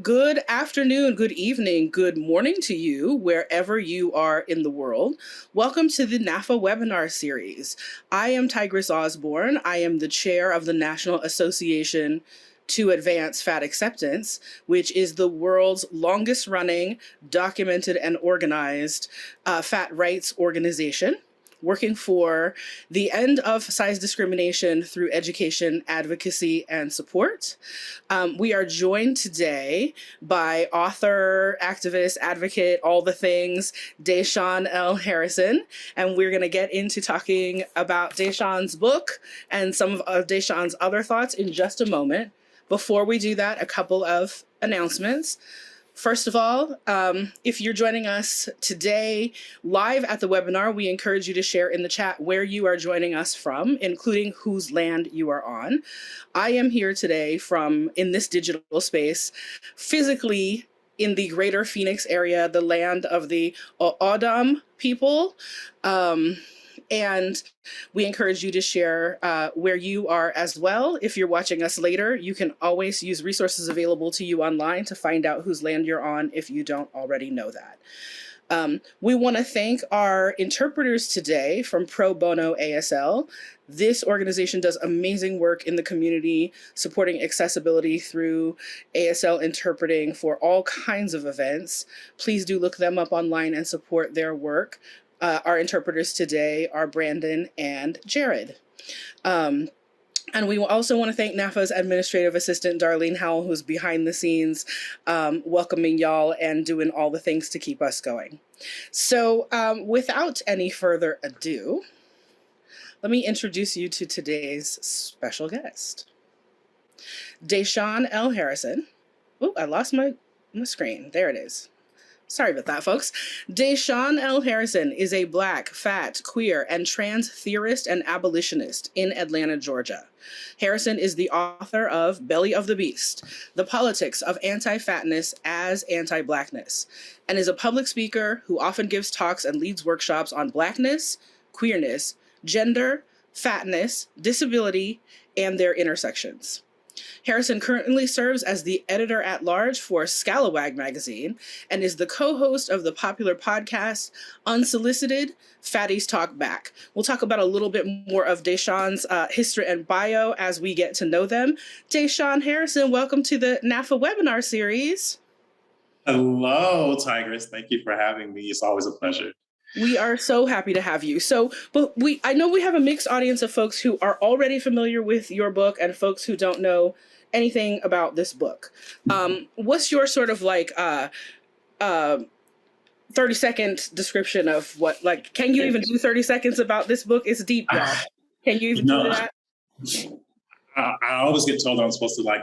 Good afternoon, good evening, good morning to you, wherever you are in the world. Welcome to the NAAFA Webinar Series. I am Tigress Osborn. I am the chair of the National Association to Advance Fat Acceptance, which is the world's longest running, documented, and organized fat rights organization, working for the end of size discrimination through education, advocacy, and support. We are joined today by author, activist, advocate, all the things, Deshawn L. Harrison, and we're going to get into talking about Deshawn's book and some of Deshawn's other thoughts in just a moment. Before we do that, a couple of announcements. First of all, if you're joining us today live at the webinar, we encourage you to share in the chat where you are joining us from, including whose land you are on. I am here today in this digital space, physically in the greater Phoenix area, the land of the O'odham people. And we encourage you to share where you are as well. If you're watching us later, you can always use resources available to you online to find out whose land you're on if you don't already know that. We want to thank our interpreters today from Pro Bono ASL. This organization does amazing work in the community, supporting accessibility through ASL Interpreting for all kinds of events. Please do look them up online and support their work. Our interpreters today are Brandon and Jared. And we also want to thank NAAFA's administrative assistant, Darlene Howell, who's behind the scenes, welcoming y'all and doing all the things to keep us going. So without any further ado, let me introduce you to today's special guest. Deshawn L. Harrison. Oh, I lost my screen. There it is. Sorry about that, folks. Deshawn L. Harrison is a Black, fat, queer, and trans theorist and abolitionist in Atlanta, Georgia. Harrison is the author of Belly of the Beast, The Politics of AntiFatness as Anti-Blackness, and is a public speaker who often gives talks and leads workshops on Blackness, queerness, gender, fatness, disability, and their intersections. Harrison currently serves as the editor-at-large for Scalawag magazine and is the co-host of the popular podcast Unsolicited, Fatties Talk Back. We'll talk about a little bit more of Deshawn's history and bio as we get to know them. Deshawn Harrison, welcome to the NAAFA Webinar Series. Hello, Tigress. Thank you for having me. It's always a pleasure. We are so happy to have you. But I know we have a mixed audience of folks who are already familiar with your book and folks who don't know anything about this book. What's your sort of 30-second description of what, can you even do 30 seconds about this book? It's deep, y'all. Can you even do that? I always get told I'm supposed to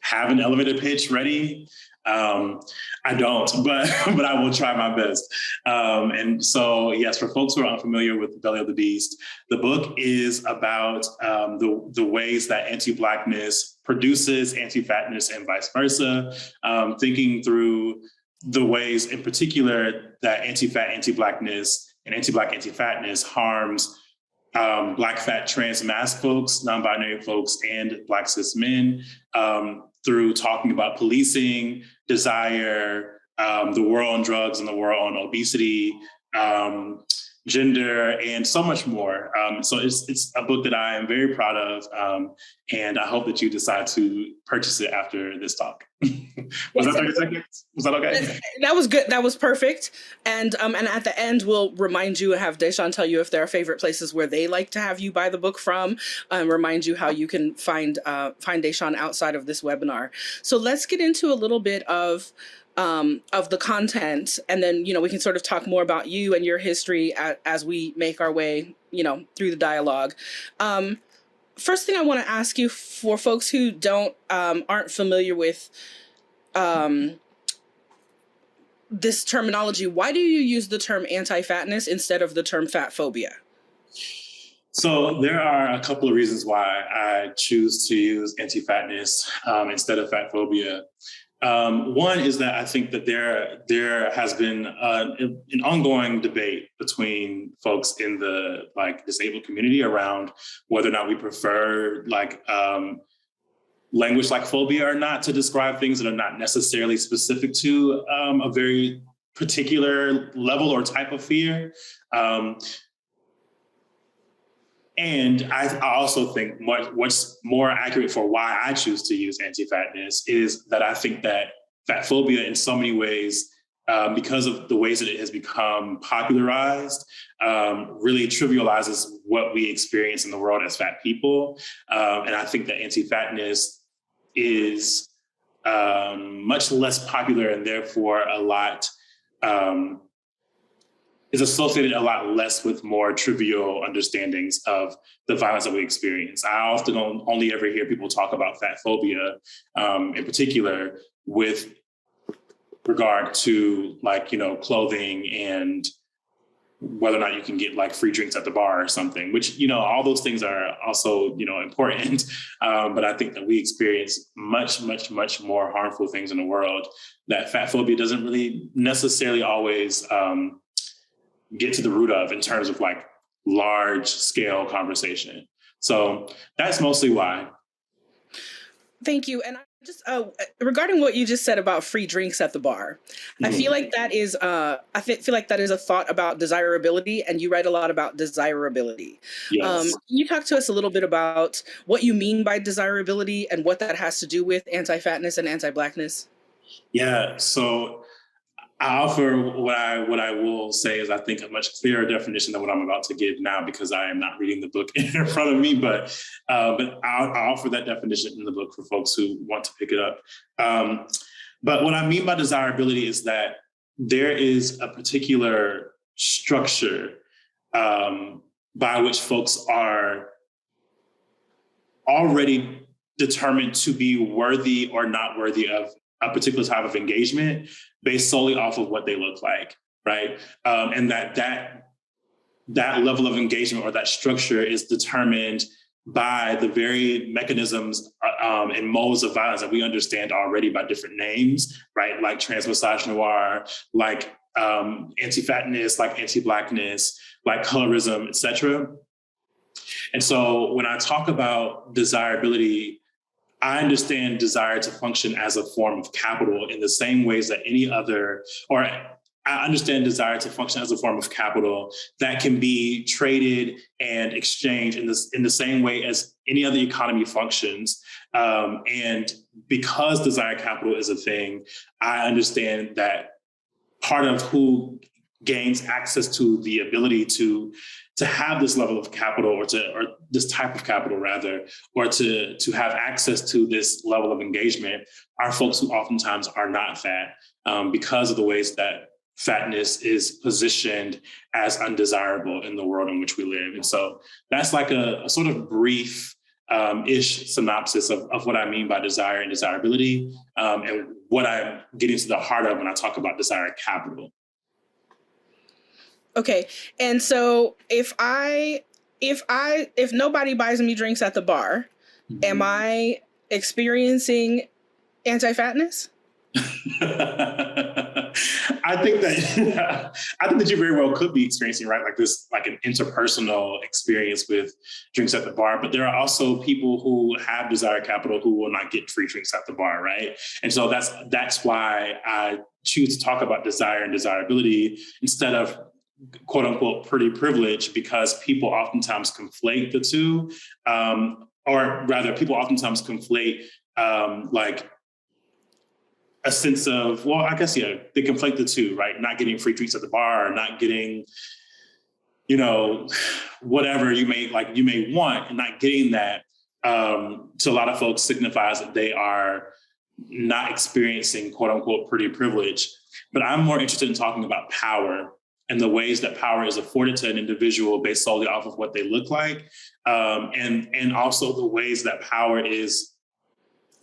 have an elevator pitch ready. I don't, but I will try my best. And so, yes, for folks who are unfamiliar with Belly of the Beast, the book is about the ways that anti-Blackness produces anti-fatness and vice versa, thinking through the ways in particular that anti-fat, anti-Blackness, and anti-Black, anti-fatness harms Black, fat, trans, masked folks, non-binary folks, and Black cis men, through talking about policing, desire, the war on drugs and the war on obesity, gender, and so much more. So it's a book that I am very proud of, and I hope that you decide to purchase it after this talk. Was that 30 seconds? Was that okay? That was good. That was perfect. And at the end, we'll remind you, have Deshawn tell you if there are favorite places where they like to have you buy the book from, remind you how you can find Deshawn outside of this webinar. So let's get into a little bit of the content, and then, we can sort of talk more about you and your history as we make our way, through the dialogue. First thing I want to ask you, for folks who aren't familiar with this terminology, why do you use the term anti-fatness instead of the term fat phobia? So there are a couple of reasons why I choose to use anti-fatness instead of fat phobia. One is that I think that there has been an ongoing debate between folks in the disabled community around whether or not we prefer language like phobia or not to describe things that are not necessarily specific to a very particular level or type of fear. And I also think what's more accurate for why I choose to use anti-fatness is that I think that fat phobia in so many ways, because of the ways that it has become popularized, really trivializes what we experience in the world as fat people. And I think that anti-fatness is much less popular and therefore a lot is associated a lot less with more trivial understandings of the violence that we experience. I often only ever hear people talk about fat phobia in particular with regard to like, you know, clothing and whether or not you can get like free drinks at the bar or something, which, you know, all those things are also, you know, important. But I think that we experience much, much, much more harmful things in the world that fat phobia doesn't really necessarily always get to the root of in terms of like large scale conversation. So that's mostly why. Thank you. And I just regarding what you just said about free drinks at the bar, I feel like that is feel like that is a thought about desirability, and you write a lot about desirability. Yes. Can you talk to us a little bit about what you mean by desirability and what that has to do with anti-fatness and anti-Blackness? Yeah. So I offer what I will say is I think a much clearer definition than what I'm about to give now because I am not reading the book in front of me, but I'll offer that definition in the book for folks who want to pick it up. But what I mean by desirability is that there is a particular structure by which folks are already determined to be worthy or not worthy of a particular type of engagement based solely off of what they look like, right? And that level of engagement or that structure is determined by the very mechanisms and modes of violence that we understand already by different names, right? Like transmisogynoir, like anti-fatness, like anti-Blackness, like colorism, et cetera. And so when I talk about desirability, I understand desire to function as a form of capital in the same ways that any other, or I understand desire to function as a form of capital that can be traded and exchanged in the same way as any other economy functions. And because desire capital is a thing, I understand that part of who gains access to the ability to have this level of capital or this type of capital rather, or to have access to this level of engagement are folks who oftentimes are not fat because of the ways that fatness is positioned as undesirable in the world in which we live. And so that's like a sort of brief ish synopsis of what I mean by desire and desirability and what I'm getting to the heart of when I talk about desire capital. Okay. And so if nobody buys me drinks at the bar, am I experiencing anti-fatness? I think that you very well could be experiencing, right, like this, like an interpersonal experience with drinks at the bar. But there are also people who have desire capital who will not get free drinks at the bar, right? And so that's why I choose to talk about desire and desirability instead of quote unquote pretty privilege, because people oftentimes conflate the two, or rather, people oftentimes conflate like a sense of, well, I guess, yeah, they conflate the two, right? Not getting free drinks at the bar, or not getting, you know, whatever you may want, and not getting that to a lot of folks signifies that they are not experiencing quote unquote pretty privilege. But I'm more interested in talking about power and the ways that power is afforded to an individual based solely off of what they look like. And also the ways that power is,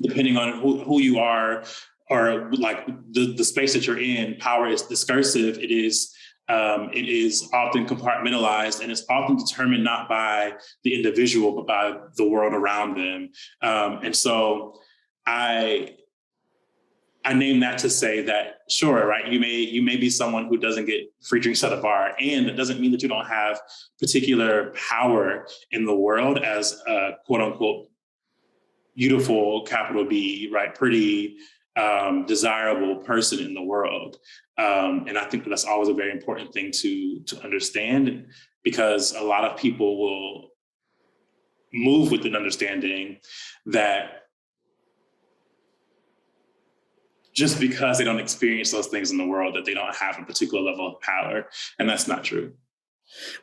depending on who you are, or like the space that you're in, power is discursive. It is often compartmentalized, and it's often determined not by the individual, but by the world around them. And so I name that to say that, sure, right, you may be someone who doesn't get free drinks at a bar, and it doesn't mean that you don't have particular power in the world as a quote unquote beautiful, capital B, right, pretty desirable person in the world. And I think that's always a very important thing to understand, because a lot of people will move with an understanding that just because they don't experience those things in the world, that they don't have a particular level of power. And that's not true.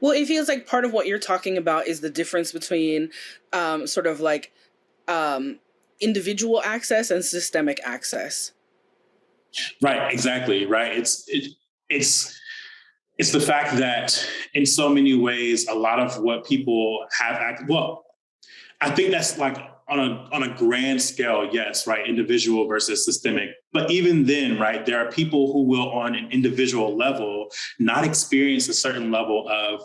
Well, it feels like part of what you're talking about is the difference between sort of like individual access and systemic access. Right, exactly, right. It's the fact that in so many ways, a lot of what people have, well, I think that's like on a grand scale, yes, right, individual versus systemic. But even then, right, there are people who will, on an individual level, not experience a certain level of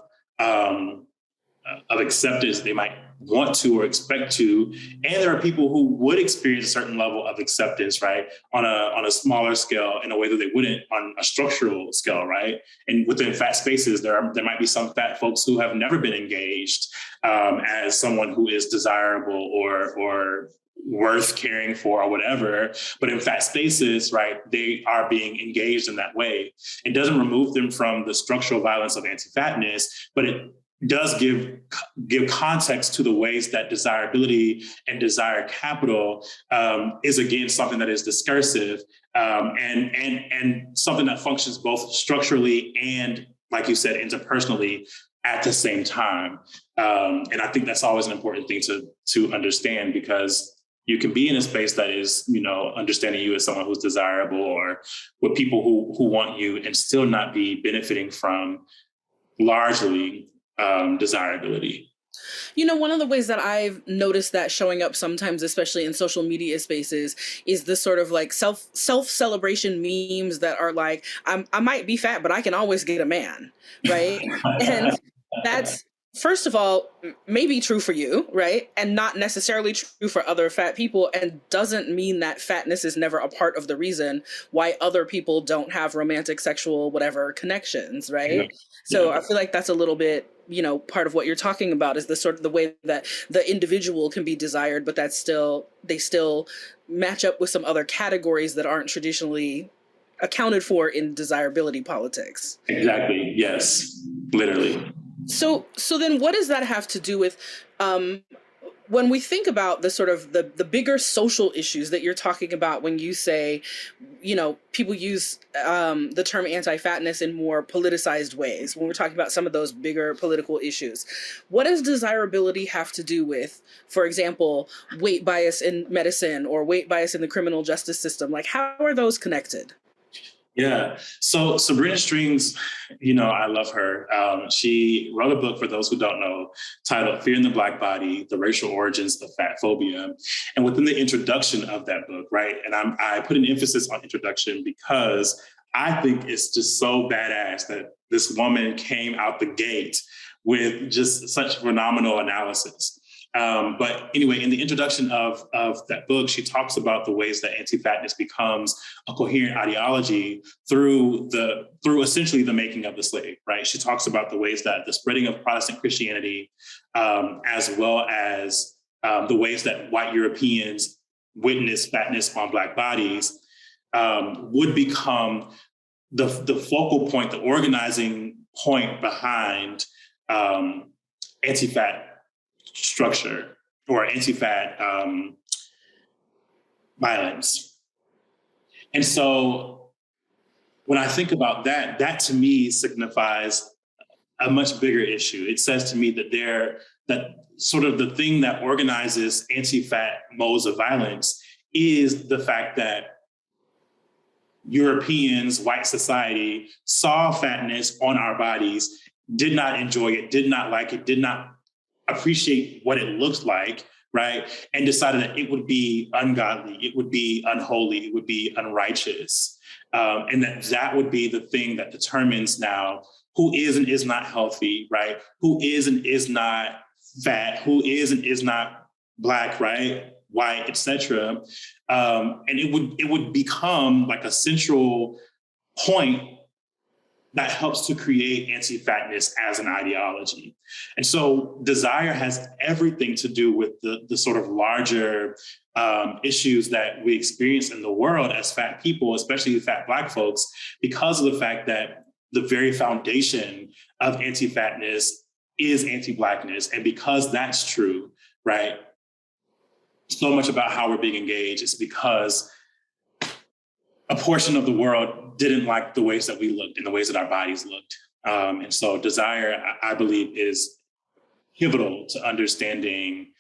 acceptance they might want to or expect to, and there are people who would experience a certain level of acceptance, right, on a smaller scale in a way that they wouldn't on a structural scale, right. And within fat spaces, there might be some fat folks who have never been engaged as someone who is desirable or worth caring for or whatever, but in fat spaces, right, they are being engaged in that way. It doesn't remove them from the structural violence of anti-fatness, but it does give context to the ways that desirability and desire capital is, again, something that is discursive and something that functions both structurally and, like you said, interpersonally at the same time. And I think that's always an important thing to understand, because you can be in a space that is, understanding you as someone who's desirable or with people who want you, and still not be benefiting from largely desirability. One of the ways that I've noticed that showing up sometimes, especially in social media spaces, is the sort of like self-celebration memes that are like, I might be fat, but I can always get a man, right? And that's, first of all, maybe true for you, right? And not necessarily true for other fat people, and doesn't mean that fatness is never a part of the reason why other people don't have romantic, sexual, whatever connections, right? Yeah. So I feel like that's a little bit, part of what you're talking about is the sort of the way that the individual can be desired, but they still match up with some other categories that aren't traditionally accounted for in desirability politics. Exactly. Yes, literally. So then what does that have to do with when we think about the sort of the bigger social issues that you're talking about when you say, people use the term anti-fatness in more politicized ways, when we're talking about some of those bigger political issues? What does desirability have to do with, for example, weight bias in medicine or weight bias in the criminal justice system? Like, how are those connected? Yeah. So Sabrina Strings, I love her. She wrote a book, for those who don't know, titled Fear in the Black Body, The Racial Origins of Fat Phobia. And within the introduction of that book, right, and I put an emphasis on introduction because I think it's just so badass that this woman came out the gate with just such phenomenal analysis. But anyway, in the introduction of that book, she talks about the ways that anti-fatness becomes a coherent ideology through essentially the making of the slave, right? She talks about the ways that the spreading of Protestant Christianity, as well as the ways that white Europeans witness fatness on Black bodies, would become the focal point, the organizing point behind anti-fat structure or anti-fat violence. And so when I think about that to me signifies a much bigger issue. It says to me that sort of the thing that organizes anti-fat modes of violence is the fact that Europeans, white society, saw fatness on our bodies, did not enjoy it, did not like it, did not appreciate what it looked like, right? And decided that it would be ungodly, it would be unholy, it would be unrighteous. And that would be the thing that determines now who is and is not healthy, right? Who is and is not fat, who is and is not Black, right? White, etc. And it would become like a central point that helps to create anti-fatness as an ideology. And so desire has everything to do with the sort of larger issues that we experience in the world as fat people, especially fat Black folks, because of the fact that the very foundation of anti-fatness is anti-Blackness. And because that's true, right, so much about how we're being engaged is because a portion of the world didn't like the ways that we looked and the ways that our bodies looked. And so desire, I believe, is pivotal to understanding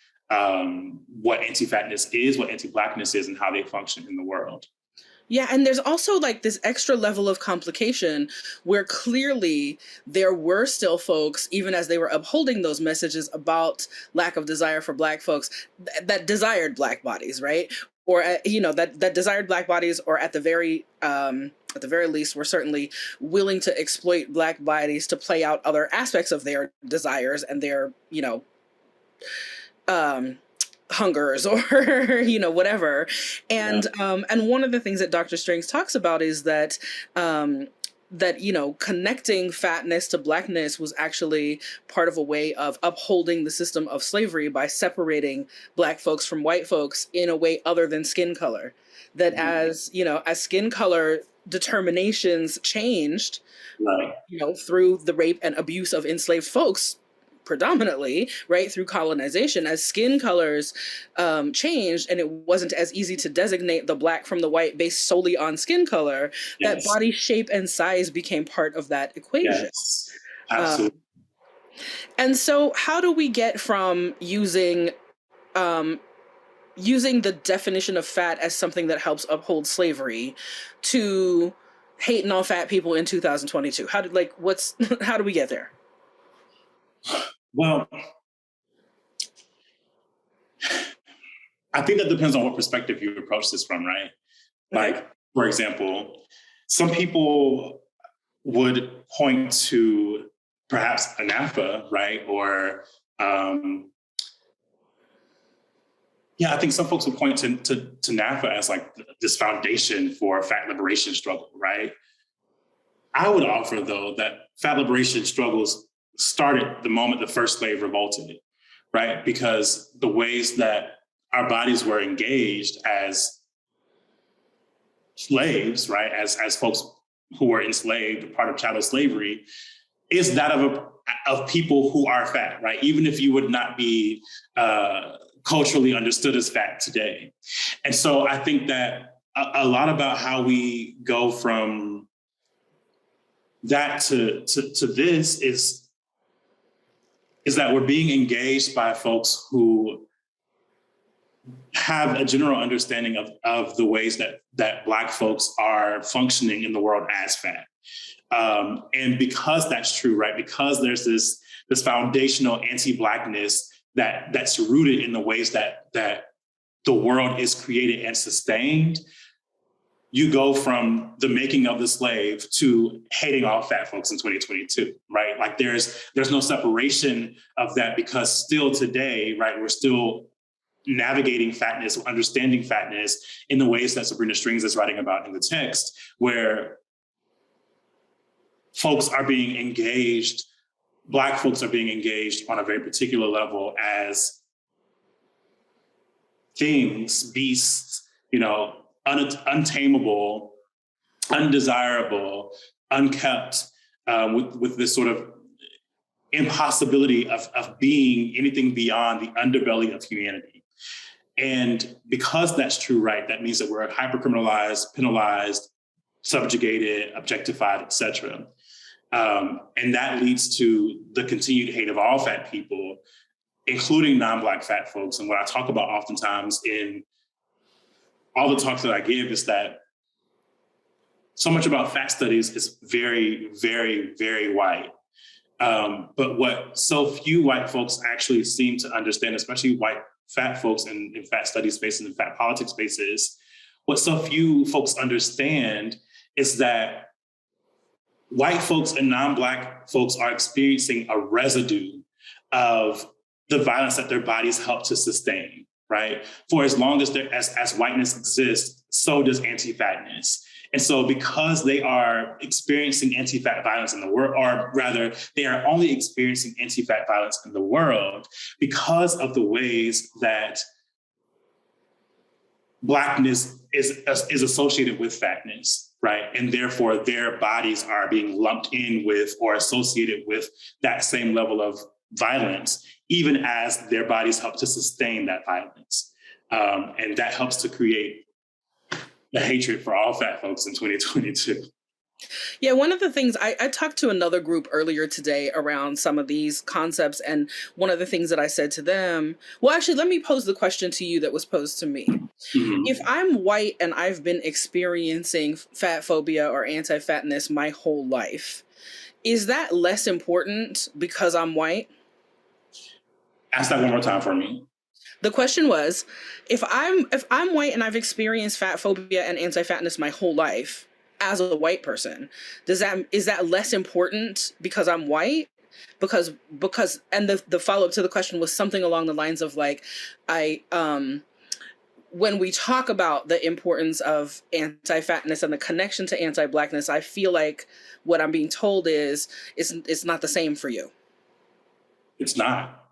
what anti-fatness is, what anti-Blackness is, and how they function in the world. Yeah, and there's also like this extra level of complication where clearly there were still folks, even as they were upholding those messages about lack of desire for Black folks, that desired Black bodies, right? Or that desired Black bodies, or at the very least, were certainly willing to exploit Black bodies to play out other aspects of their desires and their hungers or whatever. And and one of the things that Dr. Strings talks about is that connecting fatness to Blackness was actually part of a way of upholding the system of slavery by separating Black folks from white folks in a way other than skin color. That as skin color determinations changed, right, through the rape and abuse of enslaved folks, predominantly, right, through colonization, as skin colors changed and it wasn't as easy to designate the Black from the white based solely on skin color, that body shape and size became part of that equation. Yes, absolutely. And so how do we get from using the definition of fat as something that helps uphold slavery to hating on fat people in 2022? How do we get there? Well, I think that depends on what perspective you approach this from, right? Okay. Like, for example, some people would point to perhaps NAAFA, right? Or, I think some folks would point to NAAFA as like this foundation for fat liberation struggle, right? I would offer, though, that fat liberation struggles started the moment the first slave revolted, right? Because the ways that our bodies were engaged as slaves, right, as folks who were enslaved, part of chattel slavery, is that of people who are fat, right? Even if you would not be culturally understood as fat today. And so I think that a lot about how we go from that to this is that we're being engaged by folks who have a general understanding of the ways that Black folks are functioning in the world as fat. And because that's true, right? Because there's this foundational anti-Blackness that's rooted in the ways that the world is created and sustained, you go from the making of the slave to hating all fat folks in 2022, right? Like there's no separation of that, because still today, right, we're still navigating fatness, understanding fatness in the ways that Sabrina Strings is writing about in the text, where folks are being engaged, Black folks are being engaged on a very particular level as things, beasts, untamable, undesirable, unkept, with this sort of impossibility of being anything beyond the underbelly of humanity. And because that's true, right, that means that we're hypercriminalized, penalized, subjugated, objectified, et cetera. And that leads to the continued hate of all fat people, including non-Black fat folks. And what I talk about oftentimes in all the talks that I give is that so much about fat studies is very, very, very white. But what so few white folks actually seem to understand, especially white fat folks in fat studies spaces and fat politics spaces, what so few folks understand is that white folks and non-Black folks are experiencing a residue of the violence that their bodies help to sustain, right? For as long as as whiteness exists, so does anti-fatness. And so because they are experiencing anti-fat violence in the world, or rather, they are only experiencing anti-fat violence in the world because of the ways that Blackness is associated with fatness, right? And therefore their bodies are being lumped in with or associated with that same level of violence, even as their bodies help to sustain that violence. And that helps to create the hatred for all fat folks in 2022. Yeah, one of the things I talked to another group earlier today around some of these concepts, and one of the things that I said to them, well, actually, let me pose the question to you that was posed to me. Mm-hmm. If I'm white and I've been experiencing fat phobia or anti-fatness my whole life, is that less important because I'm white? Ask that one more time for me. The question was, if I'm white and I've experienced fat phobia and anti-fatness my whole life as a white person, is that less important because I'm white? Because and the follow-up to the question was something along the lines of like, when we talk about the importance of anti-fatness and the connection to anti-Blackness, I feel like what I'm being told is it's not the same for you. It's not.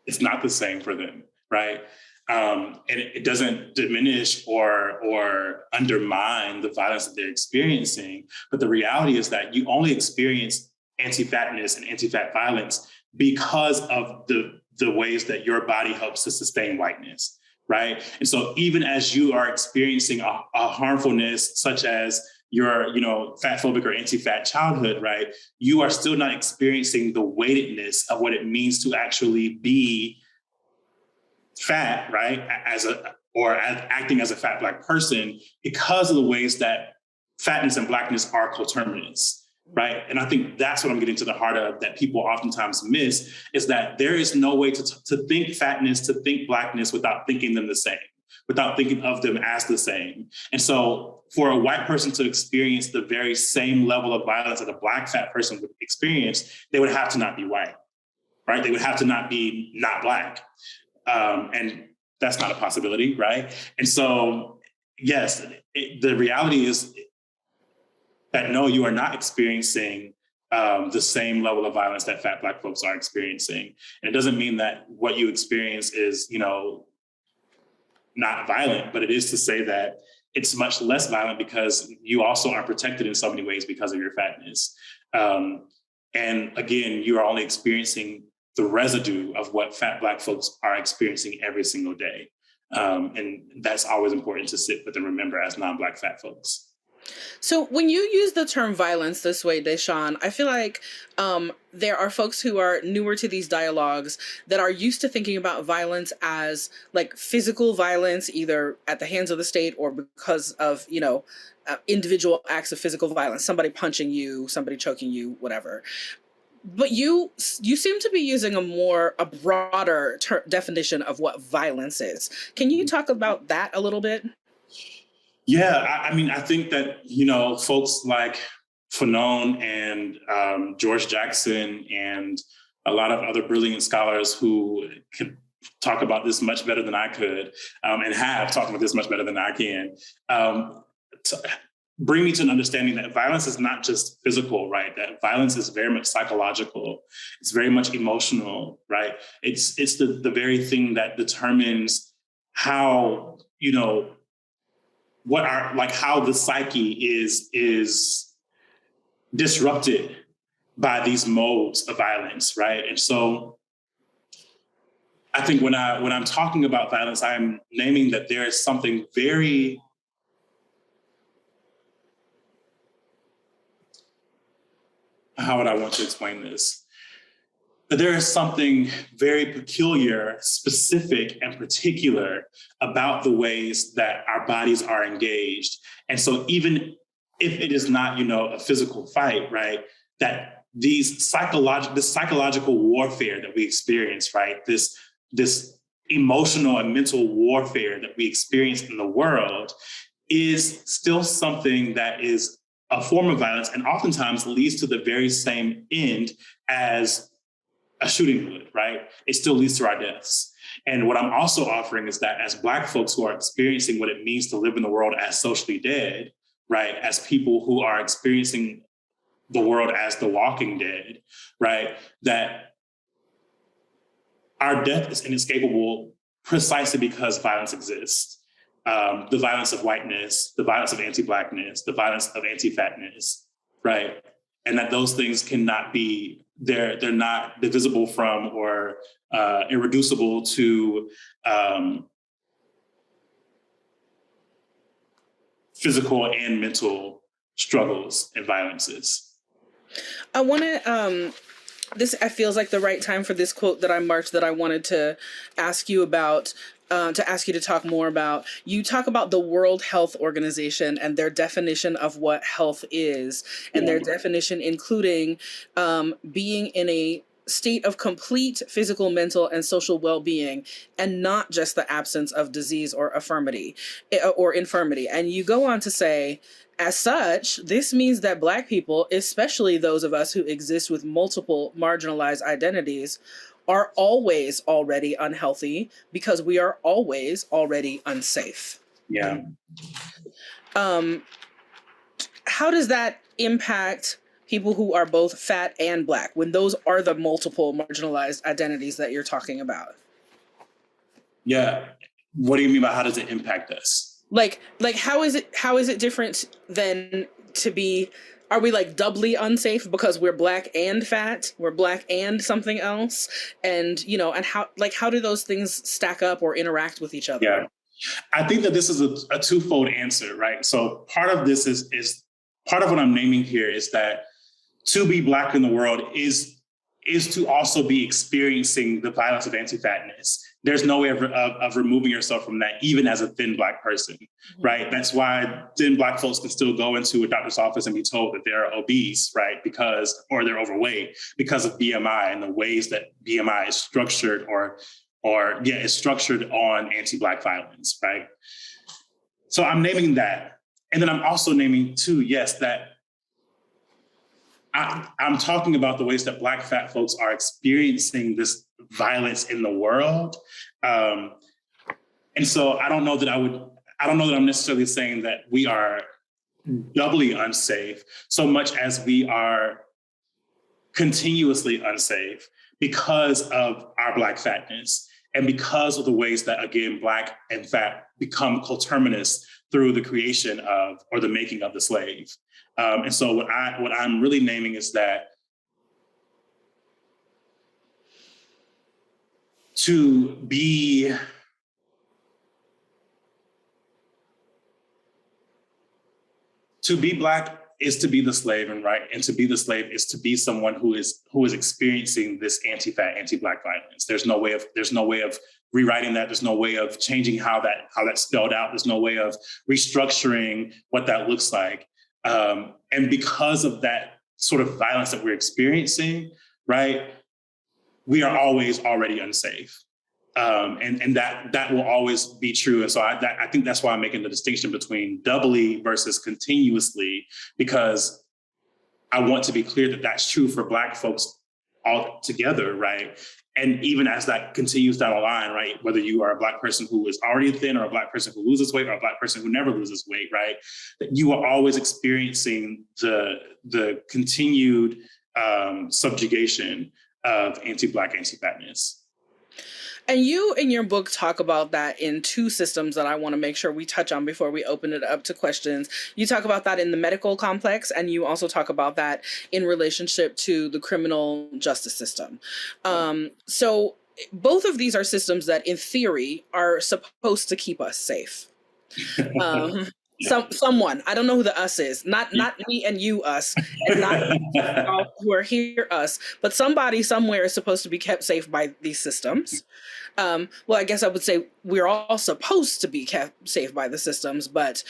It's not the same for them, right? And it doesn't diminish or undermine the violence that they're experiencing. But the reality is that you only experience anti-fatness and anti-fat violence because of the ways that your body helps to sustain whiteness, right? And so even as you are experiencing a harmfulness such as your, fat phobic or anti-fat childhood, right? You are still not experiencing the weightedness of what it means to actually be fat, right? Acting as a fat Black person because of the ways that fatness and Blackness are coterminous, right? And I think that's what I'm getting to the heart of that people oftentimes miss is that there is no way to think fatness, to think Blackness without thinking them the same, without thinking of them as the same. And so for a white person to experience the very same level of violence that a Black fat person would experience, they would have to not be white, right? They would have to not be not Black. And that's not a possibility, right? And so, yes, the reality is that no, you are not experiencing the same level of violence that fat Black folks are experiencing. And it doesn't mean that what you experience is, not violent, but it is to say that it's much less violent because you also are protected in so many ways because of your fatness. And again, you are only experiencing the residue of what fat Black folks are experiencing every single day. And that's always important to sit with and remember as non-Black fat folks. So when you use the term violence this way, Deshawn, I feel like there are folks who are newer to these dialogues that are used to thinking about violence as like physical violence, either at the hands of the state or because of, individual acts of physical violence, somebody punching you, somebody choking you, whatever. But you seem to be using a broader definition of what violence is. Can you talk about that a little bit? Yeah, I think that, folks like Fanon and George Jackson and a lot of other brilliant scholars who could talk about this much better than I could and have talked about this much better than I can, bring me to an understanding that violence is not just physical, right? That violence is very much psychological. It's very much emotional, right? It's the very thing that determines how, how the psyche is disrupted by these modes of violence, right? And so I think when I'm talking about violence, I'm naming that there is something very how would I want to explain this? But there is something very peculiar, specific, and particular about the ways that our bodies are engaged. And so even if it is not, a physical fight, right, that this psychological warfare that we experience, right, this emotional and mental warfare that we experience in the world is still something that is a form of violence and oftentimes leads to the very same end as a shooting would, right? It still leads to our deaths. And what I'm also offering is that as Black folks who are experiencing what it means to live in the world as socially dead, right, as people who are experiencing the world as the walking dead, right, that our death is inescapable precisely because violence exists. The violence of whiteness, the violence of anti-Blackness, the violence of anti-fatness, right? And that those things cannot be, they're not divisible from or irreducible to physical and mental struggles and violences. I want to, this feels like the right time for this quote that I marked that I wanted to ask you about, to ask you to talk more about. You talk about the World Health Organization and their definition of what health is, and their definition including being in a state of complete physical, mental, and social well-being, and not just the absence of disease or infirmity. And you go on to say, as such, this means that Black people, especially those of us who exist with multiple marginalized identities, are always already unhealthy because we are always already unsafe. Yeah. How does that impact people who are both fat and Black, when those are the multiple marginalized identities that you're talking about? Yeah. What do you mean by how does it impact us? Like how is it different than to be, are we like doubly unsafe because we're Black and fat, we're Black and something else? And, you know, and how do those things stack up or interact with each other? Yeah. I think that this is a twofold answer, right? So part of this is part of what I'm naming here is that to be Black in the world is to also be experiencing the violence of anti-fatness. There's no way of removing yourself from that, even as a thin Black person, right? That's why thin Black folks can still go into a doctor's office and be told that they're obese, right? Or they're overweight because of BMI and the ways that BMI is structured is structured on anti-Black violence, right? So I'm naming that. And then I'm also naming too, yes, that I'm talking about the ways that Black fat folks are experiencing this violence in the world. And so I don't know that I'm necessarily saying that we are doubly unsafe so much as we are continuously unsafe because of our Black fatness and because of the ways that, again, Black and fat become coterminous through the creation of or the making of the slave. And so what I'm really naming is that to be Black is to be the slave, and right, and to be the slave is to be someone who is experiencing this anti-fat, anti-Black violence. There's no way of rewriting that. There's no way of changing how that's spelled out. There's no way of restructuring what that looks like. And because of that sort of violence that we're experiencing, right, we are always already unsafe. And that will always be true. And so I think that's why I'm making the distinction between doubly versus continuously, because I want to be clear that that's true for Black folks all together, right? And even as that continues down the line, right, whether you are a Black person who is already thin or a Black person who loses weight or a Black person who never loses weight, right, that you are always experiencing the continued subjugation of anti-Black, anti-fatness. And you, in your book, talk about that in two systems that I want to make sure we touch on before we open it up to questions. You talk about that in the medical complex, and you also talk about that in relationship to the criminal justice system. So both of these are systems that, in theory, are supposed to keep us safe. Someone, I don't know who the us is, not me and you, us, and not who are here, us, but somebody somewhere is supposed to be kept safe by these systems. Well, I guess I would say we're all supposed to be kept safe by the systems, but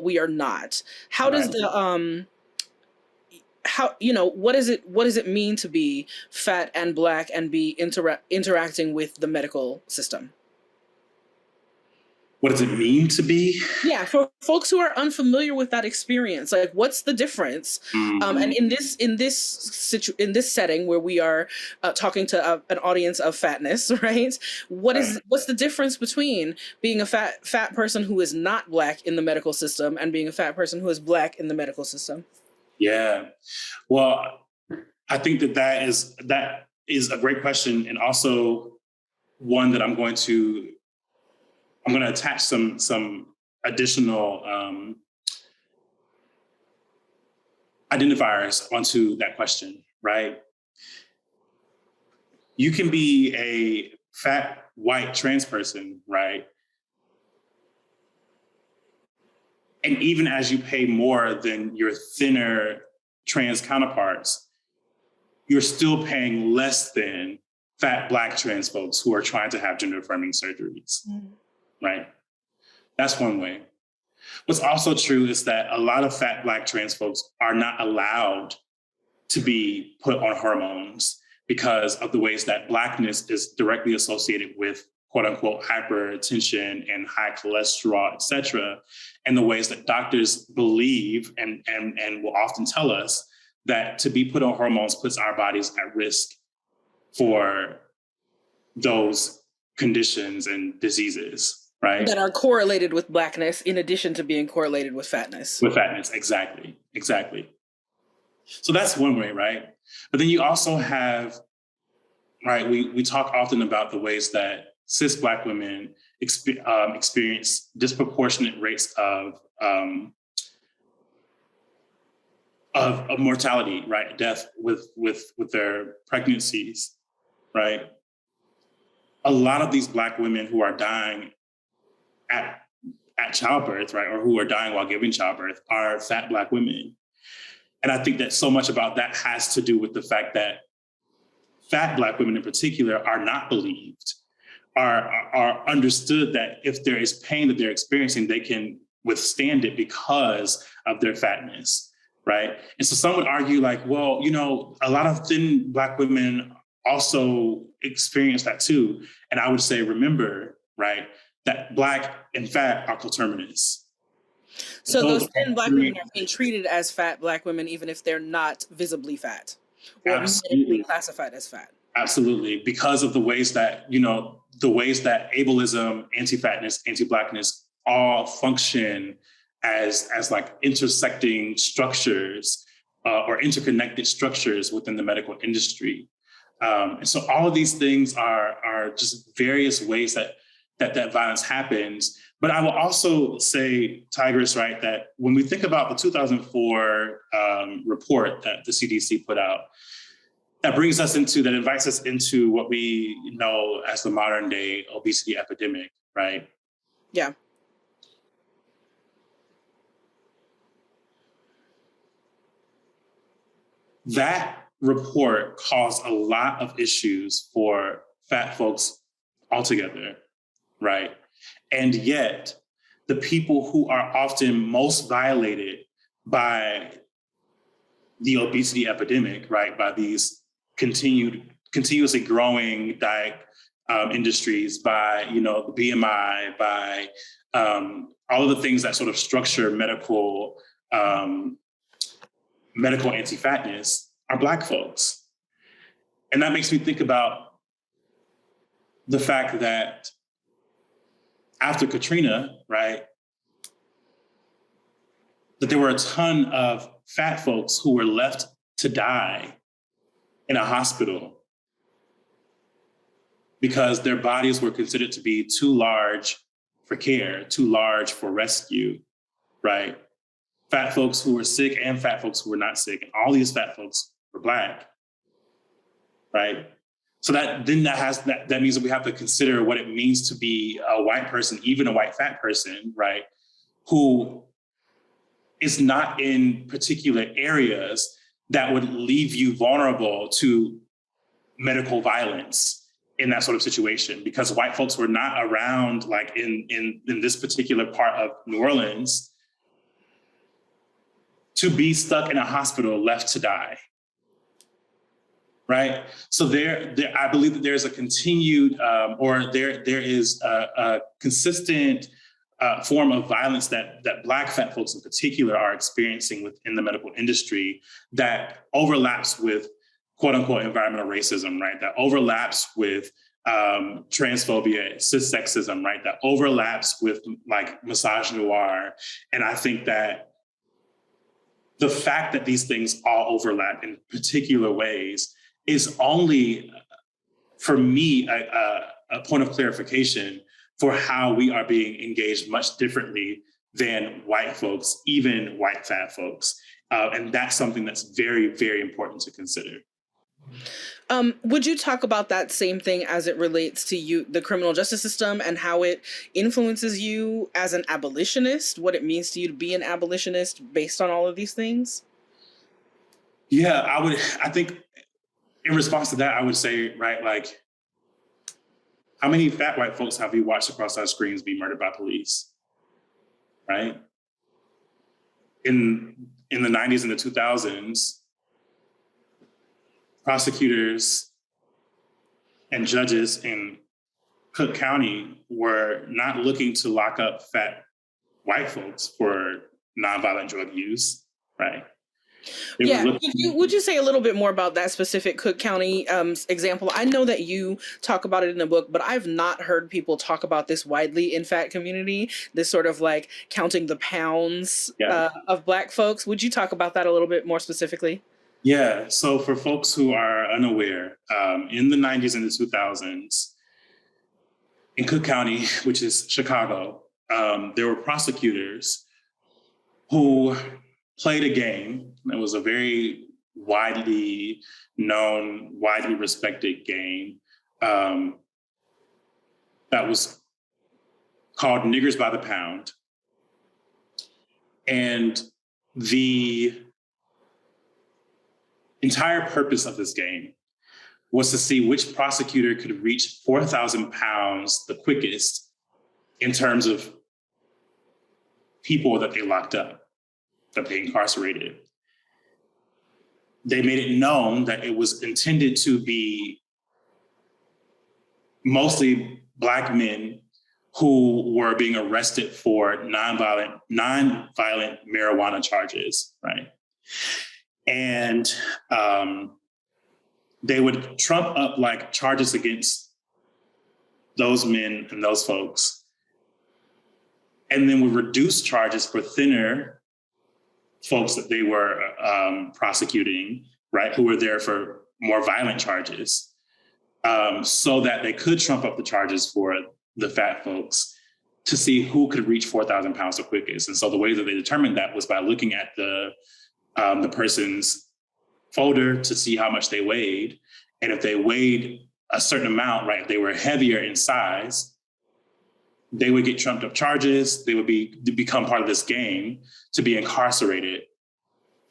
we are not. How does the what does it mean to be fat and Black and be interacting with the medical system? what does it mean to be? Yeah, for folks who are unfamiliar with that experience, like what's the difference? And in this setting where we are talking to an audience of fatness, right? What's the difference between being a fat person who is not Black in the medical system and being a fat person who is Black in the medical system? Yeah, well, I think that is a great question, and also one that I'm going to attach some additional identifiers onto that question, right? You can be a fat white trans person, right? And even as you pay more than your thinner trans counterparts, you're still paying less than fat Black trans folks who are trying to have gender affirming surgeries, right? That's one way. What's also true is that a lot of fat Black trans folks are not allowed to be put on hormones because of the ways that Blackness is directly associated with quote unquote hypertension and high cholesterol, et cetera, and the ways that doctors believe and will often tell us that to be put on hormones puts our bodies at risk for those conditions and diseases, right? That are correlated with Blackness in addition to being correlated with fatness. With fatness, exactly. So that's one way, right? But then you also have, right, we talk often about the ways that cis Black women experience disproportionate rates of mortality, right? Death with their pregnancies, right? A lot of these Black women who are dying at childbirth, right, or who are dying while giving childbirth are fat Black women. And I think that so much about that has to do with the fact that fat Black women in particular are not believed, are understood that if there is pain that they're experiencing, they can withstand it because of their fatness, right? And so some would argue like, well, you know, a lot of thin Black women also experience that too. And I would say, remember, right, that Black and fat are coterminous. So those thin Black women are being treated as fat Black women, even if they're not visibly fat or medically classified as fat. Absolutely, because of the ways that, you know, the ways that ableism, anti-fatness, anti-Blackness all function as like intersecting structures or interconnected structures within the medical industry. And so all of these things are just various ways that violence happens. But I will also say, Tigress, right, that when we think about the 2004 report that the CDC put out, that invites us into what we know as the modern day obesity epidemic, right? Yeah. That report caused a lot of issues for fat folks altogether, right? And yet, the people who are often most violated by the obesity epidemic, right, by these continuously growing diet industries, by, you know, the BMI, by all of the things that sort of structure medical anti-fatness are Black folks. And that makes me think about the fact that after Katrina, right, that there were a ton of fat folks who were left to die in a hospital because their bodies were considered to be too large for care, too large for rescue, right? Fat folks who were sick and fat folks who were not sick. And all these fat folks were Black, right? So that means that we have to consider what it means to be a white person, even a white fat person, right? Who is not in particular areas that would leave you vulnerable to medical violence in that sort of situation, because white folks were not around, like in this particular part of New Orleans, to be stuck in a hospital left to die, right? So I believe that there's a continued, there is a consistent form of violence that Black fat folks in particular are experiencing within the medical industry that overlaps with quote unquote environmental racism, right? That overlaps with transphobia, cissexism, right? That overlaps with like misogynoir. And I think that the fact that these things all overlap in particular ways is only, for me, a point of clarification for how we are being engaged much differently than white folks, even white fat folks. And that's something that's very, very important to consider. Would you talk about that same thing as it relates to you, the criminal justice system, and how it influences you as an abolitionist, what it means to you to be an abolitionist based on all of these things? Yeah, I think in response to that, I would say, right, like, how many fat white folks have we watched across our screens be murdered by police, right? In the 90s and the 2000s, prosecutors and judges in Cook County were not looking to lock up fat white folks for nonviolent drug use, right? Would you say a little bit more about that specific Cook County example? I know that you talk about it in the book, but I've not heard people talk about this widely in fat community, this sort of like counting the pounds of Black folks. Would you talk about that a little bit more specifically? Yeah, so for folks who are unaware, in the 90s and the 2000s, in Cook County, which is Chicago, there were prosecutors who played a game. It was a very widely known, widely respected game that was called Niggers by the Pound. And the entire purpose of this game was to see which prosecutor could reach 4,000 pounds the quickest in terms of people that they locked up, that they incarcerated. They made it known that it was intended to be mostly Black men who were being arrested for nonviolent marijuana charges, right? And they would trump up like charges against those men and those folks, and then would reduce charges for thinner folks that they were prosecuting, right, who were there for more violent charges, so that they could trump up the charges for the fat folks to see who could reach 4,000 pounds the quickest. And so the way that they determined that was by looking at the person's folder to see how much they weighed. And if they weighed a certain amount, right, if they were heavier in size, they would get trumped up charges. They would become part of this game to be incarcerated,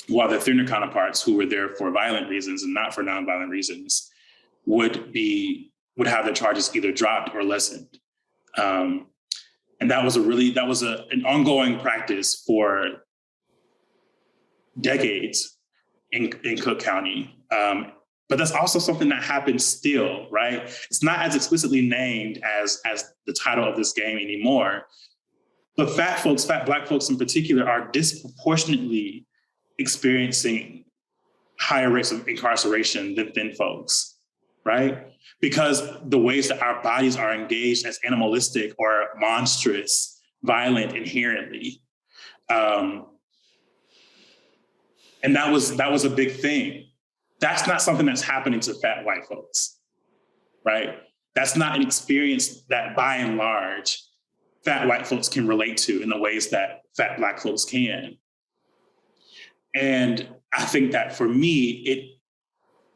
while their thinner counterparts who were there for violent reasons and not for nonviolent reasons would have their charges either dropped or lessened. And that was an ongoing practice for decades in Cook County. But that's also something that happens still, right? It's not as explicitly named as the title of this game anymore. But fat Black folks in particular, are disproportionately experiencing higher rates of incarceration than thin folks, right? Because the ways that our bodies are engaged as animalistic or monstrous, violent inherently. And that was a big thing. That's not something that's happening to fat white folks, right? That's not an experience that by and large, fat white folks can relate to in the ways that fat Black folks can. And I think that for me,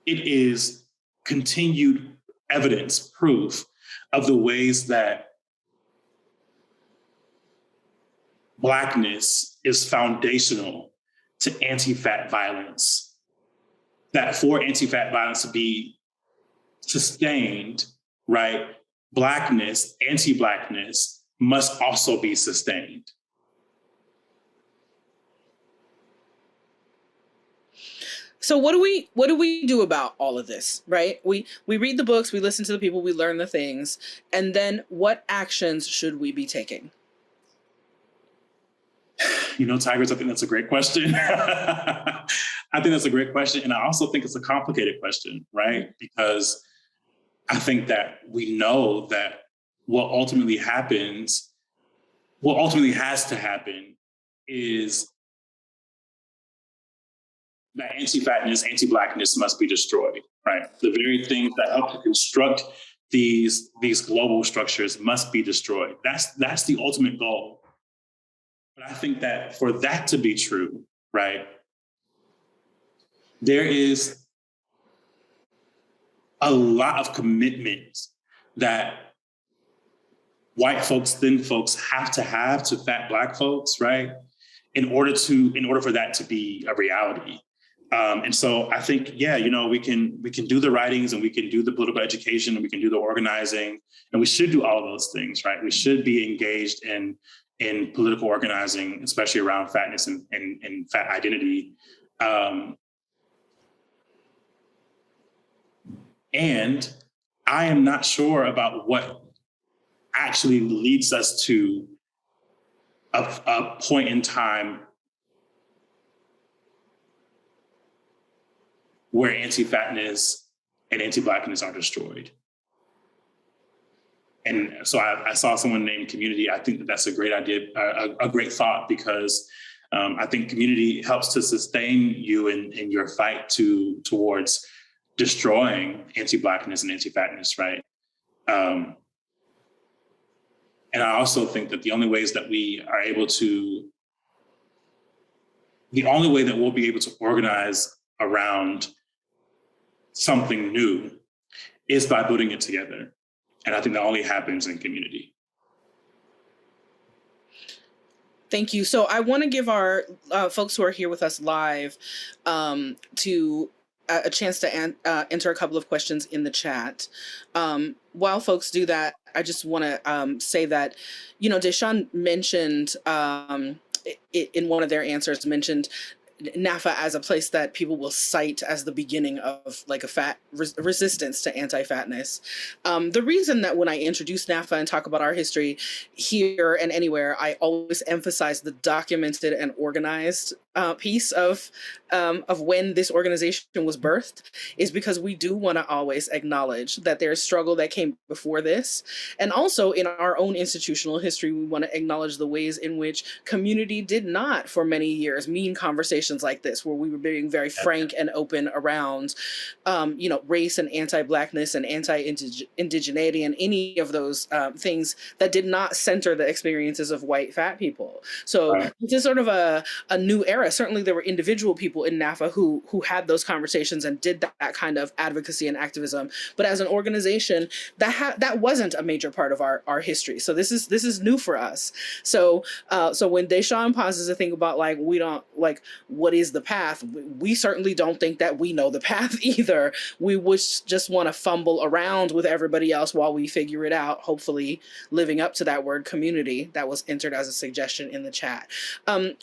it is continued evidence, proof of the ways that Blackness is foundational to anti-fat violence. That for anti-fat violence to be sustained, right, Blackness, anti-Blackness must also be sustained. So what do we do about all of this, right? We read the books, we listen to the people, we learn the things, and then what actions should we be taking? Tigress, I think that's a great question. I think that's a great question. And I also think it's a complicated question, right? Because I think that we know that what ultimately has to happen is that anti-fatness, anti-Blackness must be destroyed, right? The very things that help to construct these global structures must be destroyed. That's the ultimate goal. But I think that for that to be true, right, there is a lot of commitment that white folks, thin folks have to fat Black folks, right, in order for that to be a reality. And so I think, we can do the writings and we can do the political education and we can do the organizing and we should do all of those things, right? We should be engaged in political organizing, especially around fatness and fat identity. And I am not sure about what actually leads us to a point in time where anti-fatness and anti-Blackness are destroyed. And so I saw someone named community. I think that's a great idea, a great thought, because I think community helps to sustain you in your fight towards destroying anti-Blackness and anti-fatness, right? And I also think that the only way that we'll be able to organize around something new is by building it together. And I think that only happens in community. Thank you. So I want to give our folks who are here with us live to a chance to enter a couple of questions in the chat. While folks do that, I just want to say that, Deshawn mentioned in one of their answers, mentioned NAAFA as a place that people will cite as the beginning of like a fat resistance to anti-fatness. The reason that when I introduce NAAFA and talk about our history here and anywhere, I always emphasize the documented and organized piece of when this organization was birthed is because we do want to always acknowledge that there's struggle that came before this. And also in our own institutional history, we want to acknowledge the ways in which community did not for many years mean conversations like this, where we were being very frank and open around, race and anti-Blackness and anti-indigeneity and any of those things that did not center the experiences of white fat people. So this is sort of a new era. Certainly there were individual people in NAAFA who had those conversations and did that kind of advocacy and activism. But as an organization, that wasn't a major part of our history. So this is new for us. So when Deshawn pauses to think about what is the path, we certainly don't think that we know the path either. We would just want to fumble around with everybody else while we figure it out, hopefully living up to that word community that was entered as a suggestion in the chat.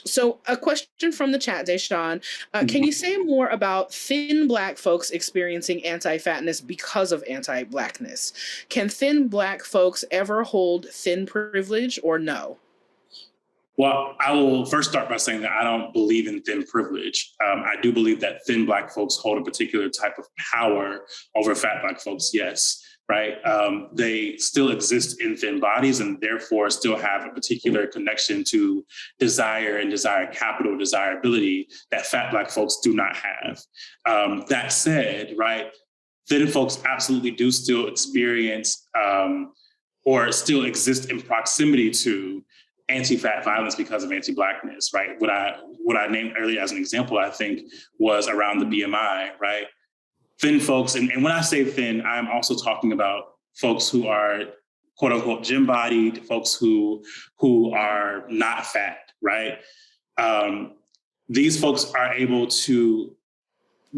So a question from the chat, Deshawn, can you say more about thin Black folks experiencing anti-fatness because of anti-Blackness? Can thin Black folks ever hold thin privilege or no? Well, I will first start by saying that I don't believe in thin privilege. I do believe that thin Black folks hold a particular type of power over fat Black folks, yes, right? They still exist in thin bodies and therefore still have a particular connection to desire and desire capital, desirability that fat Black folks do not have. That said, right, thin folks absolutely do still experience or still exist in proximity to anti-fat violence because of anti-Blackness, right? What I named earlier as an example, I think, was around the BMI, right? Thin folks, and when I say thin, I'm also talking about folks who are quote unquote gym-bodied, folks who are not fat, right? These folks are able to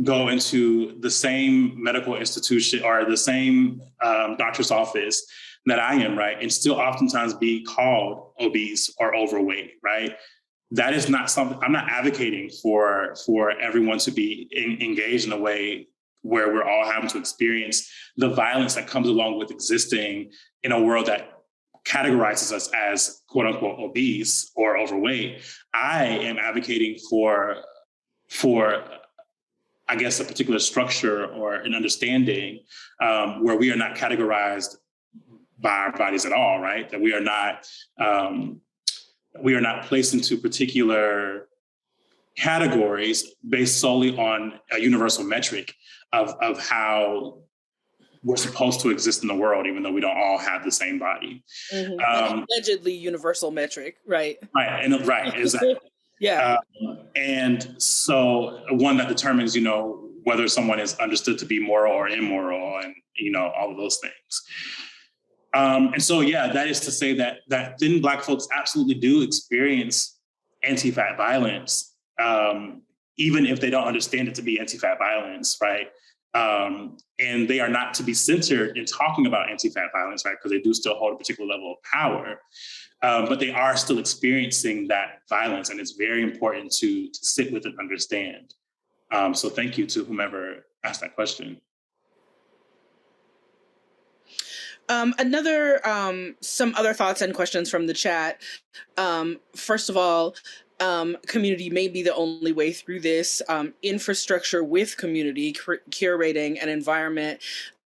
go into the same medical institution or the same doctor's office that I am, right, and still oftentimes be called obese or overweight, right? That is not something, I'm not advocating for everyone to be engaged in a way where we're all having to experience the violence that comes along with existing in a world that categorizes us as quote unquote obese or overweight. I am advocating for I guess a particular structure or an understanding where we are not categorized by our bodies at all, right? That we are not placed into particular categories based solely on a universal metric of how we're supposed to exist in the world, even though we don't all have the same body. Allegedly universal metric, right? Right, exactly. Yeah. And so one that determines, whether someone is understood to be moral or immoral and, all of those things. And so, yeah, that is to say that thin Black folks absolutely do experience anti-fat violence, even if they don't understand it to be anti-fat violence, right? And they are not to be centered in talking about anti-fat violence, right? Because they do still hold a particular level of power. But they are still experiencing that violence, and it's very important to sit with and understand. So thank you to whomever asked that question. Some other thoughts and questions from the chat. First of all, community may be the only way through this. Infrastructure with community, curating an environment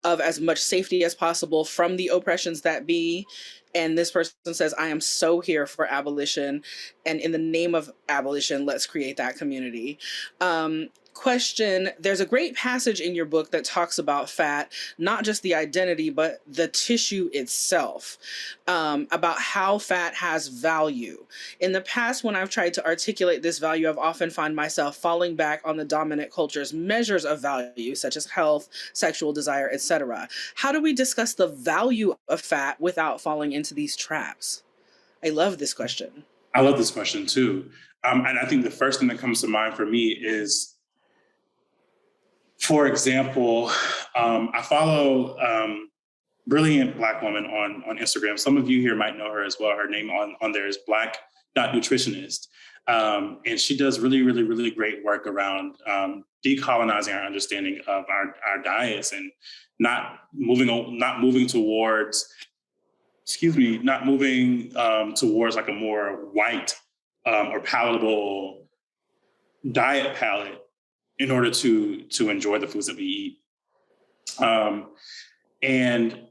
of as much safety as possible from the oppressions that be. And this person says, I am so here for abolition. And in the name of abolition, let's create that community. Question, there's a great passage in your book that talks about fat, not just the identity, but the tissue itself, about how fat has value. In the past, when I've tried to articulate this value, I've often found myself falling back on the dominant culture's measures of value, such as health, sexual desire, etc. How do we discuss the value of fat without falling into these traps? I love this question. I love this question too. And I think the first thing that comes to mind for me is, for example, I follow brilliant Black woman on Instagram. Some of you here might know her as well. Her name on there is Black.Nutritionist. And she does really, really, really great work around decolonizing our understanding of our diets and not moving towards like a more white or palatable diet palette in order to enjoy the foods that we eat. And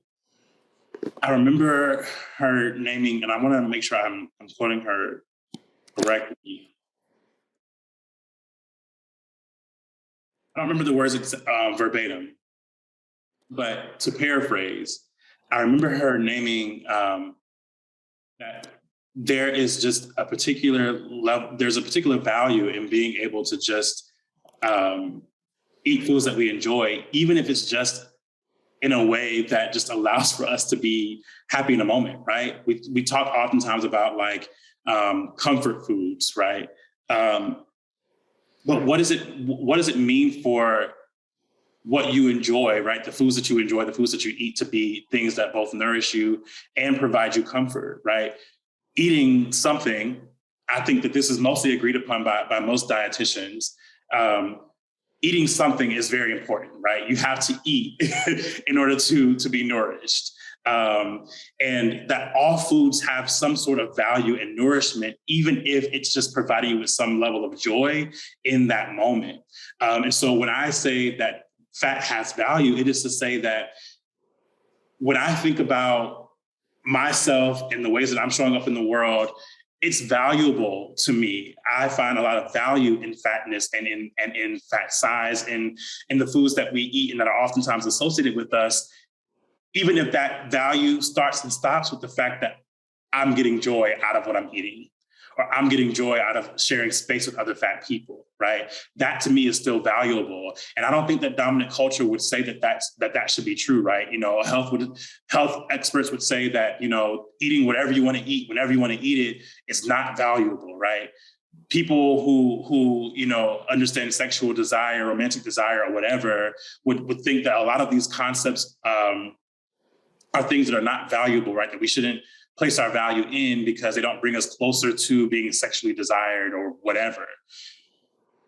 I remember her naming, and I want to make sure I'm quoting her correctly. I don't remember the words verbatim, but to paraphrase, I remember her naming that there is just a particular level, there's a particular value in being able to just eat foods that we enjoy, even if it's just in a way that just allows for us to be happy in a moment, right? We talk oftentimes about like comfort foods, right? But what does it mean for what you enjoy, right? The foods that you enjoy, the foods that you eat to be things that both nourish you and provide you comfort, right? Eating something, I think that this is mostly agreed upon by most dietitians. Eating something is very important, right? You have to eat in order to be nourished. And that all foods have some sort of value and nourishment, even if it's just providing you with some level of joy in that moment. And so when I say that fat has value, it is to say that when I think about myself and the ways that I'm showing up in the world, it's valuable to me. I find a lot of value in fatness and in fat size and in the foods that we eat and that are oftentimes associated with us, even if that value starts and stops with the fact that I'm getting joy out of what I'm eating, or I'm getting joy out of sharing space with other fat people, right? That to me is still valuable. And I don't think that dominant culture would say that should be true, right? Health experts would say that, eating whatever you want to eat, whenever you want to eat it, is not valuable, right? People who understand sexual desire, romantic desire, or whatever would think that a lot of these concepts are things that are not valuable, right? That we shouldn't place our value in because they don't bring us closer to being sexually desired or whatever.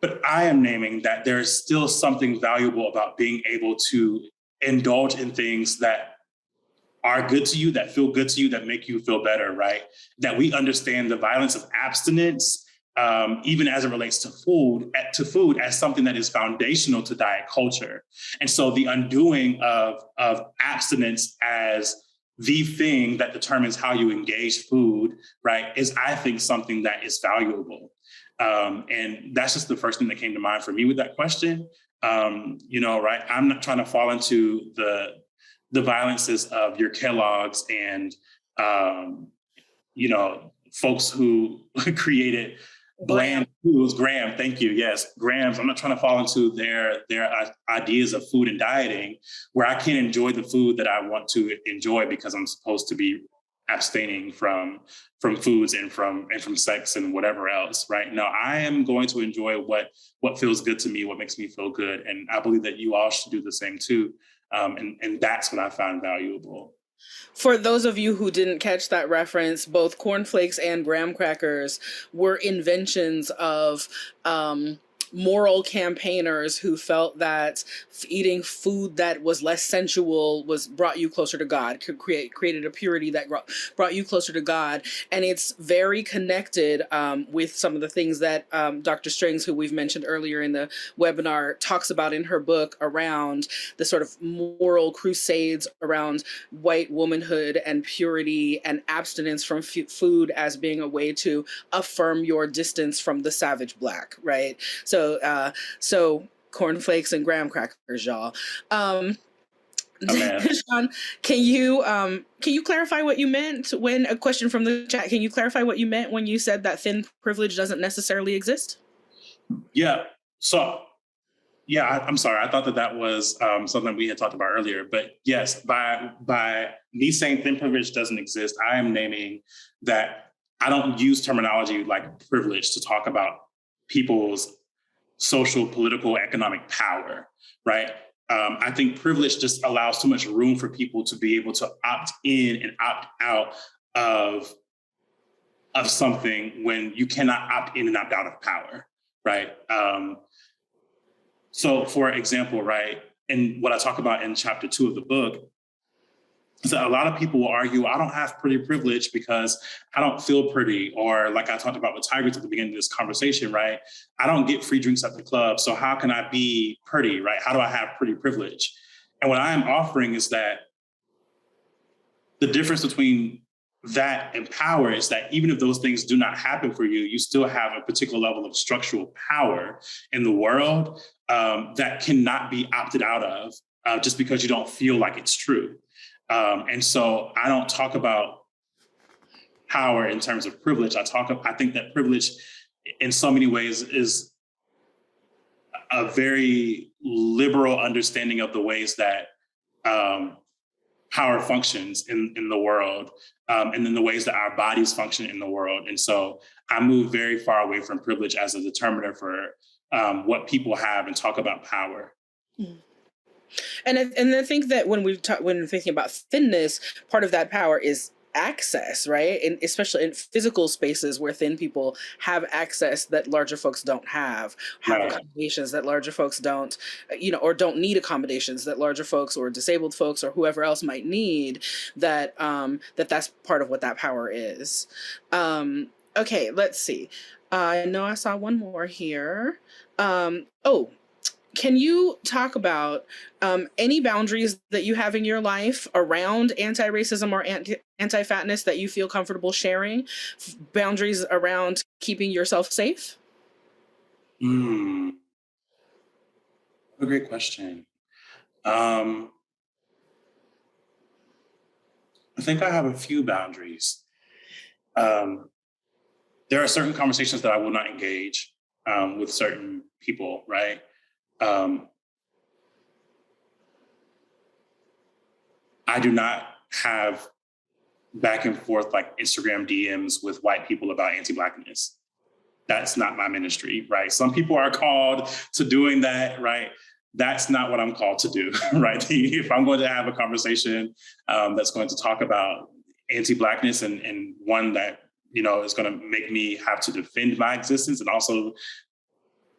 But I am naming that there's still something valuable about being able to indulge in things that are good to you, that feel good to you, that make you feel better, right? That we understand the violence of abstinence, even as it relates to food as something that is foundational to diet culture. And so the undoing of abstinence as the thing that determines how you engage food, right, is, I think, something that is valuable. And that's just the first thing that came to mind for me with that question. Right, I'm not trying to fall into the violences of your Kellogg's and, folks who created bland foods, Graham, thank you. Yes, Grahams. I'm not trying to fall into their ideas of food and dieting where I can't enjoy the food that I want to enjoy because I'm supposed to be abstaining from foods and from sex and whatever else, right? No, I am going to enjoy what feels good to me, what makes me feel good. And I believe that you all should do the same too. And that's what I found valuable. For those of you who didn't catch that reference, both cornflakes and graham crackers were inventions of moral campaigners who felt that eating food that was less sensual brought you closer to God, created a purity that brought you closer to God. And it's very connected with some of the things that Dr. Strings, who we've mentioned earlier in the webinar, talks about in her book around the sort of moral crusades around white womanhood and purity and abstinence from food as being a way to affirm your distance from the savage Black, right? So cornflakes and graham crackers, y'all. Sean, can you clarify what you meant when a question from the chat? Can you clarify what you meant when you said that thin privilege doesn't necessarily exist? Yeah. So, I'm sorry. I thought that was something we had talked about earlier. But yes, by me saying thin privilege doesn't exist, I am naming that I don't use terminology like privilege to talk about people's social, political, economic power, right? I think privilege just allows too much room for people to be able to opt in and opt out of something when you cannot opt in and opt out of power, right? So for example, right, and what I talk about in chapter 2 of the book, so a lot of people will argue, I don't have pretty privilege because I don't feel pretty. Or like I talked about with Tigress at the beginning of this conversation, right? I don't get free drinks at the club. So how can I be pretty, right? How do I have pretty privilege? And what I am offering is that the difference between that and power is that even if those things do not happen for you, you still have a particular level of structural power in the world that cannot be opted out of just because you don't feel like it's true. And so I don't talk about power in terms of privilege. I think that privilege in so many ways is a very liberal understanding of the ways that power functions in the world, and in the ways that our bodies function in the world. And so I move very far away from privilege as a determiner for what people have and talk about power. Mm. And I think that when thinking about thinness, part of that power is access, right? And especially in physical spaces where thin people have access that larger folks don't have accommodations that larger folks don't, or don't need accommodations that larger folks or disabled folks or whoever else might need, that's part of what that power is. Okay, let's see. I know I saw one more here. Can you talk about any boundaries that you have in your life around anti-racism or anti-fatness that you feel comfortable sharing? Boundaries around keeping yourself safe? A great question. I think I have a few boundaries. There are certain conversations that I will not engage with certain people, right? I do not have back and forth like Instagram DMs with white people about anti-Blackness. That's not my ministry, right? Some people are called to doing that, right? That's not what I'm called to do, right? If I'm going to have a conversation that's going to talk about anti-Blackness and one that, is going to make me have to defend my existence and also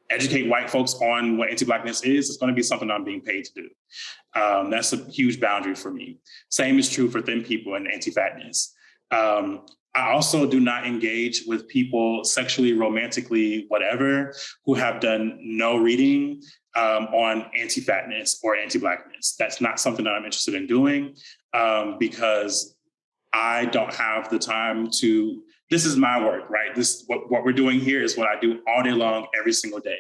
educate white folks on what anti-Blackness is, it's going to be something I'm being paid to do. That's a huge boundary for me. Same is true for thin people and anti-fatness. I also do not engage with people sexually, romantically, whatever, who have done no reading on anti-fatness or anti-Blackness. That's not something that I'm interested in doing because I don't have the time to. This is my work, right? This what we're doing here is what I do all day long, every single day.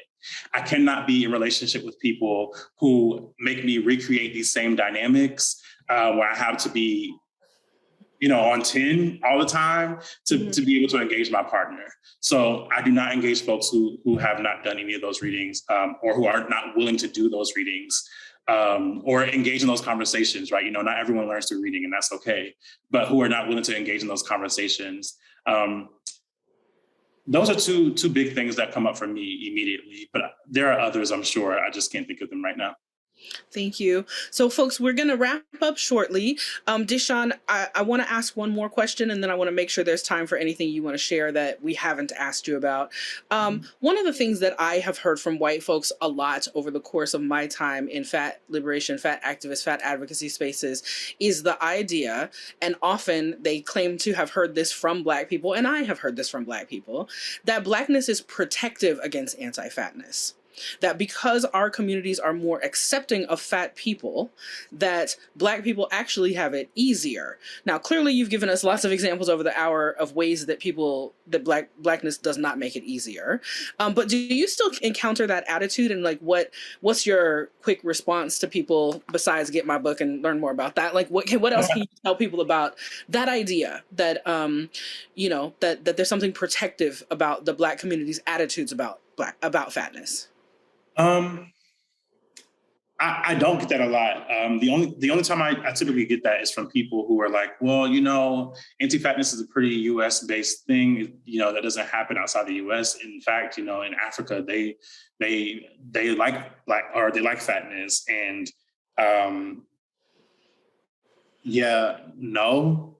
I cannot be in relationship with people who make me recreate these same dynamics where I have to be, on 10 all the time to be able to engage my partner. So I do not engage folks who have not done any of those readings or who are not willing to do those readings or engage in those conversations, right? Not everyone learns through reading, and that's okay, but who are not willing to engage in those conversations. Those are two big things that come up for me immediately, but there are others, I'm sure. I just can't think of them right now. Thank you. So, folks, we're going to wrap up shortly. Deshawn, I want to ask one more question, and then I want to make sure there's time for anything you want to share that we haven't asked you about. One of the things that I have heard from white folks a lot over the course of my time in fat liberation, fat activist, fat advocacy spaces is the idea, and often they claim to have heard this from Black people, and I have heard this from Black people, that Blackness is protective against anti-fatness. That because our communities are more accepting of fat people, that Black people actually have it easier. Now, clearly you've given us lots of examples over the hour of ways that Blackness does not make it easier. But do you still encounter that attitude, and what's your quick response to people besides get my book and learn more about that? What else can you tell people about that idea that, that there's something protective about the Black community's attitudes about fatness? I don't get that a lot. The only time I typically get that is from people who are like, well, anti-fatness is a pretty US based thing. That doesn't happen outside the US. In fact, in Africa, they like they like fatness. And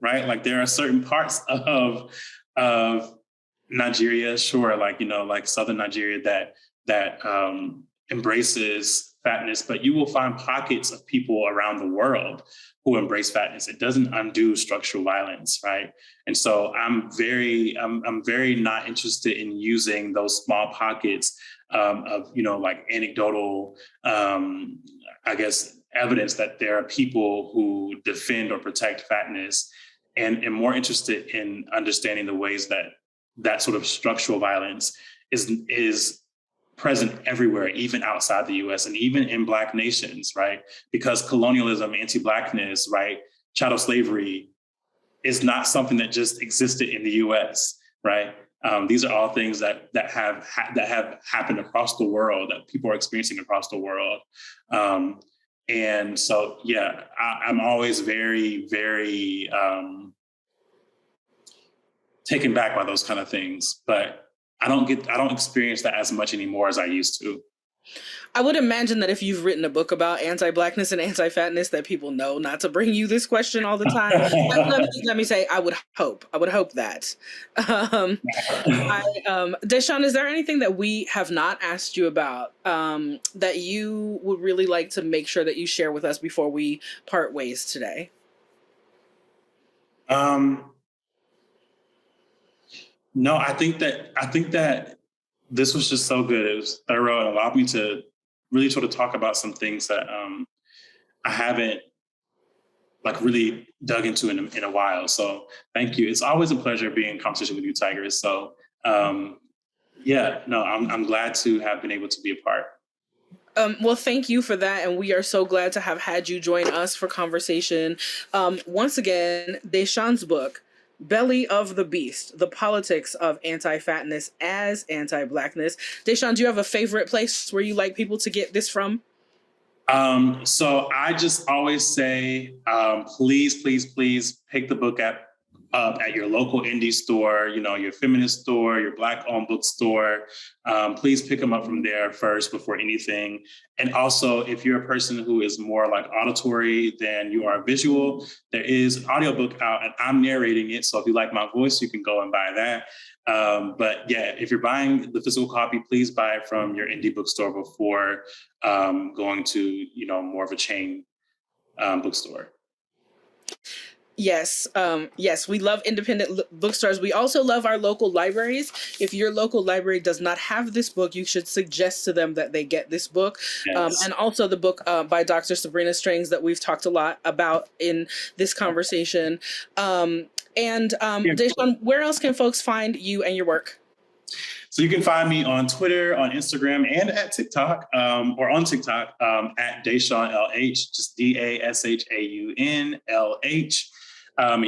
right? There are certain parts of Nigeria, sure, like southern Nigeria that embraces fatness, but you will find pockets of people around the world who embrace fatness. It doesn't undo structural violence, right? And so I'm very not interested in using those small pockets of anecdotal, I guess, evidence that there are people who defend or protect fatness, and more interested in understanding the ways that sort of structural violence is present everywhere, even outside the US and even in Black nations, right? Because colonialism, anti-Blackness, right, chattel slavery is not something that just existed in the US, right? These are all things that have happened across the world, that people are experiencing across the world. And so, I'm always very, very taken back by those kind of things, but I don't experience that as much anymore as I used to. I would imagine that if you've written a book about anti-Blackness and anti-fatness, that people know not to bring you this question all the time. let me say, I would hope that. Deshawn, is there anything that we have not asked you about that you would really like to make sure that you share with us before we part ways today? No, I think that this was just so good. It was thorough and allowed me to really sort of talk about some things that I haven't really dug into in a while. So thank you. It's always a pleasure being in conversation with you, Tigress. So I'm glad to have been able to be a part. Well, thank you for that. And we are so glad to have had you join us for conversation. Once again, Deshawn's book, Belly of the Beast, The Politics of Anti-Fatness as Anti-Blackness. Deshawn, do you have a favorite place where you like people to get this from? So I just always say, please, please, please pick the book up at your local indie store, you know, your feminist store, your Black-owned bookstore. Please pick them up from there first before anything. And also, if you're a person who is more like auditory than you are visual, there is an audiobook out and I'm narrating it. So if you like my voice, you can go and buy that. But yeah, if you're buying the physical copy, please buy it from your indie bookstore before going to, you know, more of a chain bookstore. Yes, yes, we love independent bookstores. We also love our local libraries. If your local library does not have this book, you should suggest to them that they get this book. Yes. And also the book by Dr. Sabrina Strings that we've talked a lot about in this conversation. Deshaun, where else can folks find you and your work? So you can find me on Twitter, on Instagram, and at TikTok, or on TikTok at Deshaun LH, just DASHAUNLH.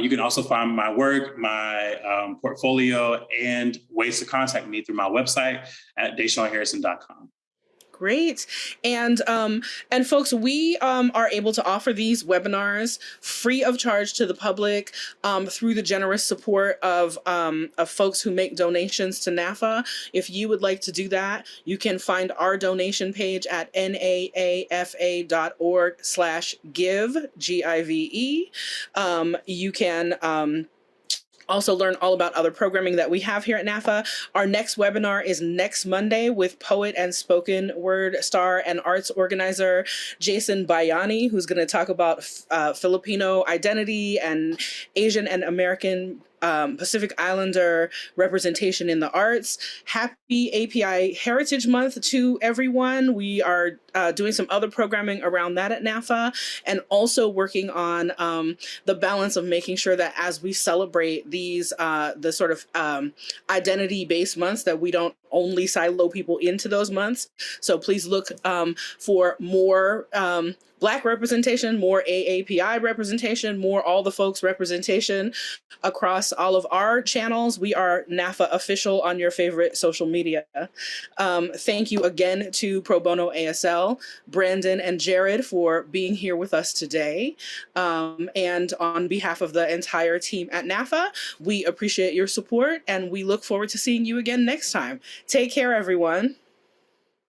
You can also find my work, my portfolio, and ways to contact me through my website at DeshaunHarrison.com. Great. And folks, we are able to offer these webinars free of charge to the public through the generous support of folks who make donations to NAAFA. If you would like to do that, you can find our donation page at naafa.org/give, GIVE. You can also learn all about other programming that we have here at NAAFA. Our next webinar is next Monday with poet and spoken word star and arts organizer Jason Bayani, who's going to talk about Filipino identity and Asian and American Pacific Islander representation in the arts. Happy API Heritage Month to everyone. We are doing some other programming around that at NAAFA, and also working on the balance of making sure that as we celebrate these, the sort of identity-based months, that we don't only silo people into those months. So please look for more Black representation, more AAPI representation, more all the folks representation across all of our channels. We are NAAFA official on your favorite social media. Thank you again to Pro Bono ASL, Brandon and Jared, for being here with us today. And on behalf of the entire team at NAAFA, we appreciate your support and we look forward to seeing you again next time. Take care, everyone.